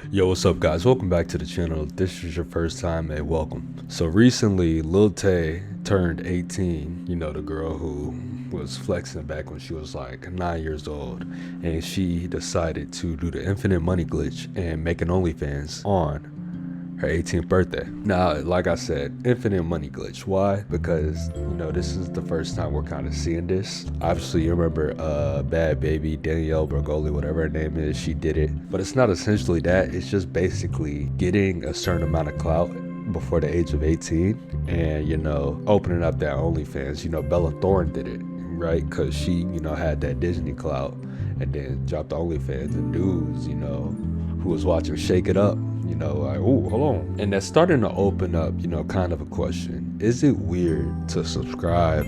Yo, what's up, guys? Welcome back to the channel. If this is your first time, hey, welcome. So recently, Lil Tay turned 18. You know, the girl who was flexing back when she was like 9 years old, and she decided to do the infinite money glitch and make an OnlyFans on her 18th birthday. Now, like I said, infinite money glitch. Why? Because, this is the first time we're kind of seeing this. Obviously, you remember Bad Baby, Danielle Bergoli, whatever her name is, she did it. But it's not essentially that. It's just basically getting a certain amount of clout before the age of 18 and, opening up that OnlyFans. Bella Thorne did it, right? Because she, had that Disney clout and then dropped the OnlyFans. And dudes, who was watching Shake It Up, like, oh, hold on. And that's starting to open up, kind of a question. Is it weird to subscribe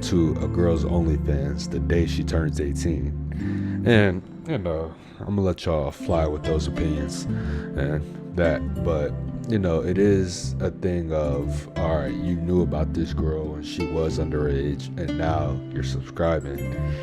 to a girl's OnlyFans the day she turns 18? And, I'm gonna let y'all fly with those opinions and that, but it is a thing of, all right, you knew about this girl when she was underage and now you're subscribing.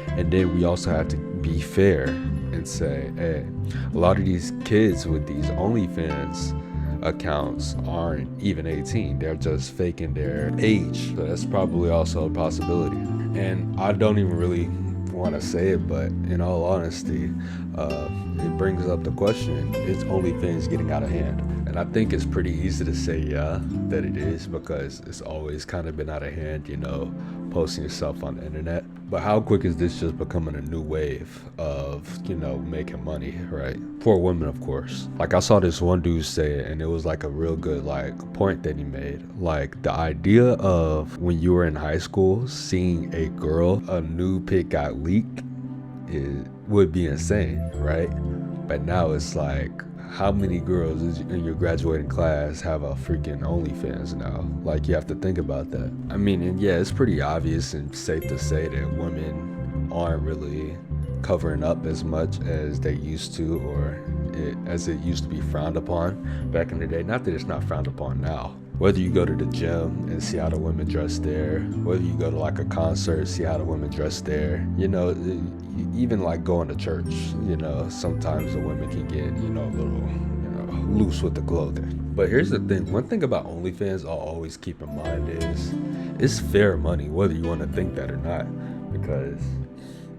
And then we also have to be fair and say, hey, a lot of these kids with these OnlyFans accounts aren't even 18. They're just faking their age. So that's probably also a possibility. And I don't even really want to say it, but in all honesty, it brings up the question, is OnlyFans getting out of hand? And I think it's pretty easy to say yeah, that it is, because it's always kind of been out of hand, posting yourself on the internet. But how quick is this just becoming a new wave of, making money, right? For women, of course. Like, I saw this one dude say it, and it was like a real good point that he made. Like, the idea of when you were in high school, seeing a girl, a new pic got leaked, would be insane, right? But now it's like, how many girls in your graduating class have a freaking OnlyFans now? Like, you have to think about that. I mean, and yeah, it's pretty obvious and safe to say that women aren't really covering up as much as they used to, or as it used to be frowned upon back in the day. Not that it's not frowned upon now. Whether you go to the gym and see how the women dress there, whether you go to like a concert, see how the women dress there, even like going to church, sometimes the women can get, a little, loose with the clothing. But here's the thing. One thing about OnlyFans I'll always keep in mind is it's fair money, whether you want to think that or not, because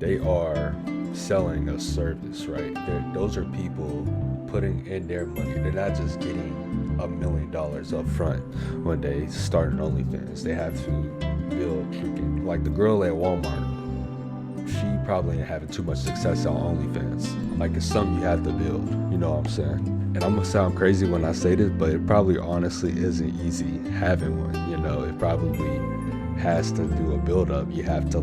they are selling a service, right? Those are people putting in their money. They're not just getting $1 million up front when they start an OnlyFans. They have to build freaking, like the girl at Walmart, she probably ain't having too much success on OnlyFans. Like, it's something you have to build, you know what I'm saying? And I'm gonna sound crazy when I say this, but it probably honestly isn't easy having one, it probably has to do a build up. You have to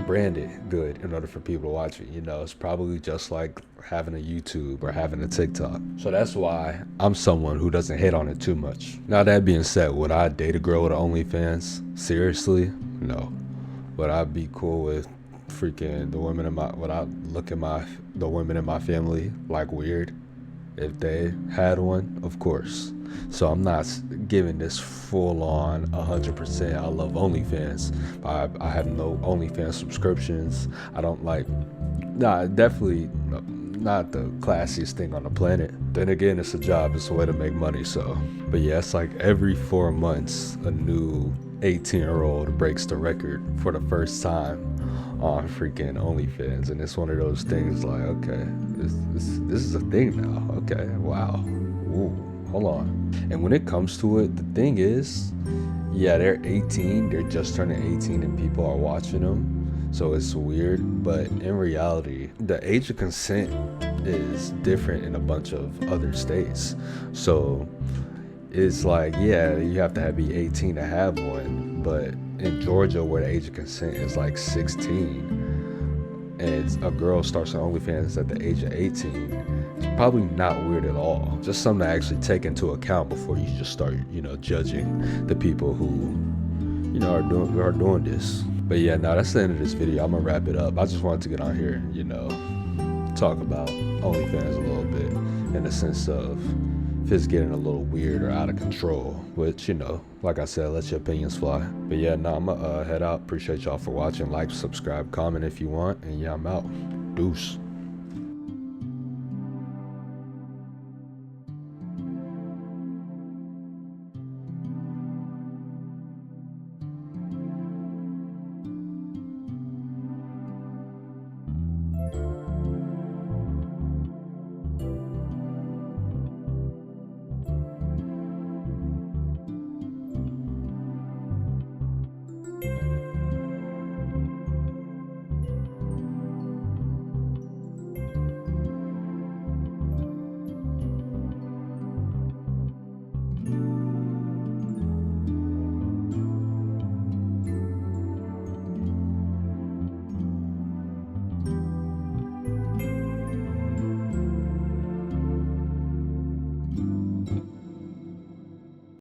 brand it good in order for people to watch it. It's probably just like having a YouTube or having a TikTok. So that's why I'm someone who doesn't hate on it too much. Now, that being said, would I date a girl with an OnlyFans? Seriously? No. Would I be cool with freaking the women in would I look at the women in my family like weird if they had one? Of course. So I'm not giving this full on 100%. I love OnlyFans. I have no OnlyFans subscriptions. I don't definitely not the classiest thing on the planet. Then again, it's a job. It's a way to make money. So, but yeah, it's like every 4 months, a new 18-year-old breaks the record for the first time on freaking OnlyFans. And it's one of those things like, okay, this is a thing now. Okay, wow. Ooh. Hold on. And when it comes to it, the thing is, yeah, they're 18, they're just turning 18 and people are watching them. So it's weird, but in reality, the age of consent is different in a bunch of other states. So it's like, yeah, you have to be 18 to have one, but in Georgia, where the age of consent is like 16, and a girl starts her OnlyFans at the age of 18, it's probably not weird at all. Just something to actually take into account before you just start, judging the people who, are doing this. But yeah, now that's the end of this video. I'm gonna wrap it up. I just wanted to get on here and, talk about OnlyFans a little bit in the sense of if it's getting a little weird or out of control, which, like I said, let your opinions fly. But yeah, I'm gonna head out. Appreciate y'all for watching. Like, subscribe, comment if you want, and yeah, I'm out. Deuce.